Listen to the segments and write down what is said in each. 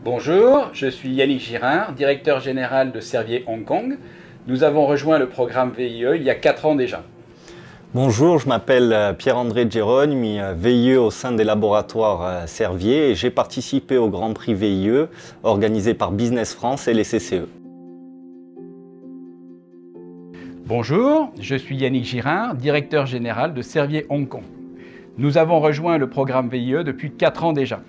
Bonjour, je suis Yannick Girard, directeur général de Servier Hong Kong. Nous avons rejoint le programme VIE il y a 4 ans déjà. Bonjour, je m'appelle Pierre-André Geronimi, VIE au sein des laboratoires Servier et j'ai participé au Grand Prix VIE organisé par Business France et les CCE. Bonjour, je suis Yannick Girard, directeur général de Servier Hong Kong. Nous avons rejoint le programme VIE depuis 4 ans déjà.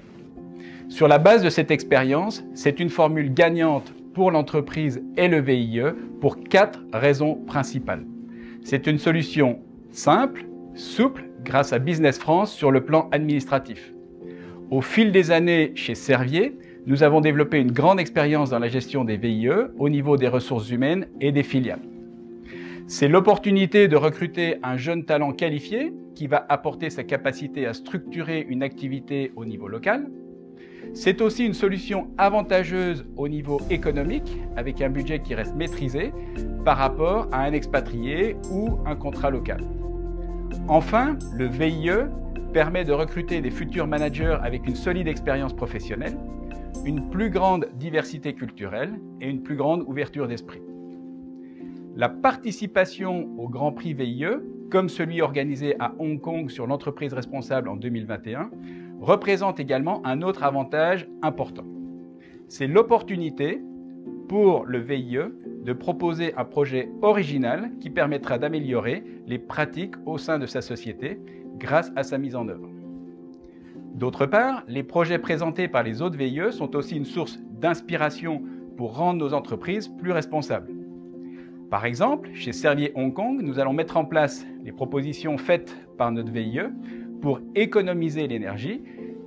Sur la base de cette expérience, c'est une formule gagnante pour l'entreprise et le VIE pour 4 raisons principales. C'est une solution simple, souple, grâce à Business France sur le plan administratif. Au fil des années chez Servier, nous avons développé une grande expérience dans la gestion des VIE au niveau des ressources humaines et des filiales. C'est l'opportunité de recruter un jeune talent qualifié qui va apporter sa capacité à structurer une activité au niveau local. C'est aussi une solution avantageuse au niveau économique avec un budget qui reste maîtrisé par rapport à un expatrié ou un contrat local. Enfin, le VIE permet de recruter des futurs managers avec une solide expérience professionnelle, une plus grande diversité culturelle et une plus grande ouverture d'esprit. La participation au Grand Prix VIE, comme celui organisé à Hong Kong sur l'entreprise responsable en 2021, représente également un autre avantage important. C'est l'opportunité pour le VIE de proposer un projet original qui permettra d'améliorer les pratiques au sein de sa société grâce à sa mise en œuvre. D'autre part, les projets présentés par les autres VIE sont aussi une source d'inspiration pour rendre nos entreprises plus responsables. Par exemple, chez Servier Hong Kong, nous allons mettre en place les propositions faites par notre VIE pour économiser l'énergie,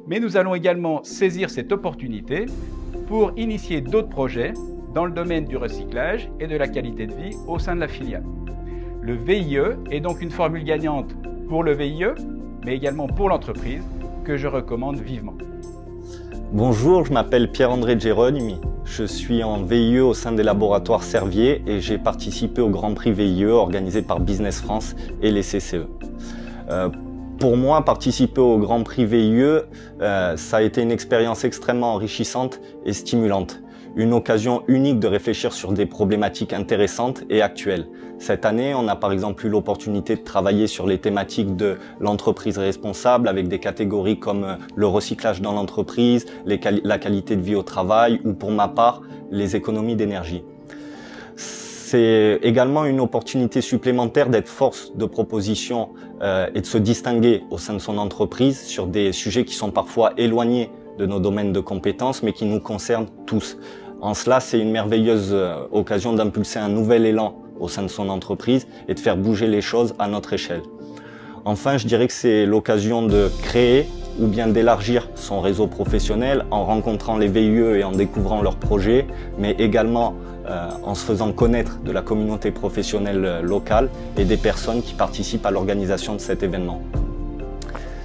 mais nous allons également saisir cette opportunité pour initier d'autres projets dans le domaine du recyclage et de la qualité de vie au sein de la filiale. Le VIE est donc une formule gagnante pour le VIE, mais également pour l'entreprise, que je recommande vivement. Bonjour, je m'appelle Pierre-André Geronimi. Je suis en VIE au sein des laboratoires Servier et j'ai participé au Grand Prix VIE organisé par Business France et les CCE. Pour moi, participer au Grand Prix VIE, ça a été une expérience extrêmement enrichissante et stimulante. Une occasion unique de réfléchir sur des problématiques intéressantes et actuelles. Cette année, on a par exemple eu l'opportunité de travailler sur les thématiques de l'entreprise responsable avec des catégories comme le recyclage dans l'entreprise, la qualité de vie au travail ou pour ma part, les économies d'énergie. C'est également une opportunité supplémentaire d'être force de proposition et de se distinguer au sein de son entreprise sur des sujets qui sont parfois éloignés de nos domaines de compétences mais qui nous concernent tous. En cela, c'est une merveilleuse occasion d'impulser un nouvel élan au sein de son entreprise et de faire bouger les choses à notre échelle. Enfin, je dirais que c'est l'occasion de créer ou bien d'élargir son réseau professionnel en rencontrant les VIE et en découvrant leurs projets, mais également en se faisant connaître de la communauté professionnelle locale et des personnes qui participent à l'organisation de cet événement.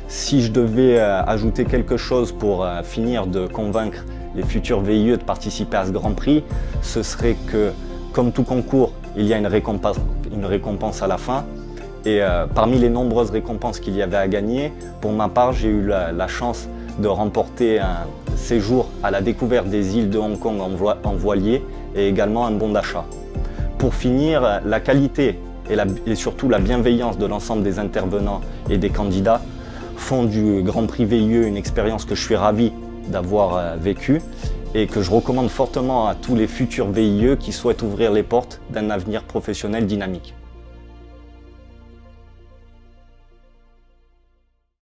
Si je devais ajouter quelque chose pour finir de convaincre les futurs VIE de participer à ce Grand Prix, ce serait que, comme tout concours, il y a une récompense à la fin. Et parmi les nombreuses récompenses qu'il y avait à gagner, pour ma part, j'ai eu la chance de remporter un séjour à la découverte des îles de Hong Kong en voilier et également un bon d'achat. Pour finir, la qualité et surtout la bienveillance de l'ensemble des intervenants et des candidats font du Grand Prix VIE une expérience que je suis ravi d'avoir vécue et que je recommande fortement à tous les futurs VIE qui souhaitent ouvrir les portes d'un avenir professionnel dynamique.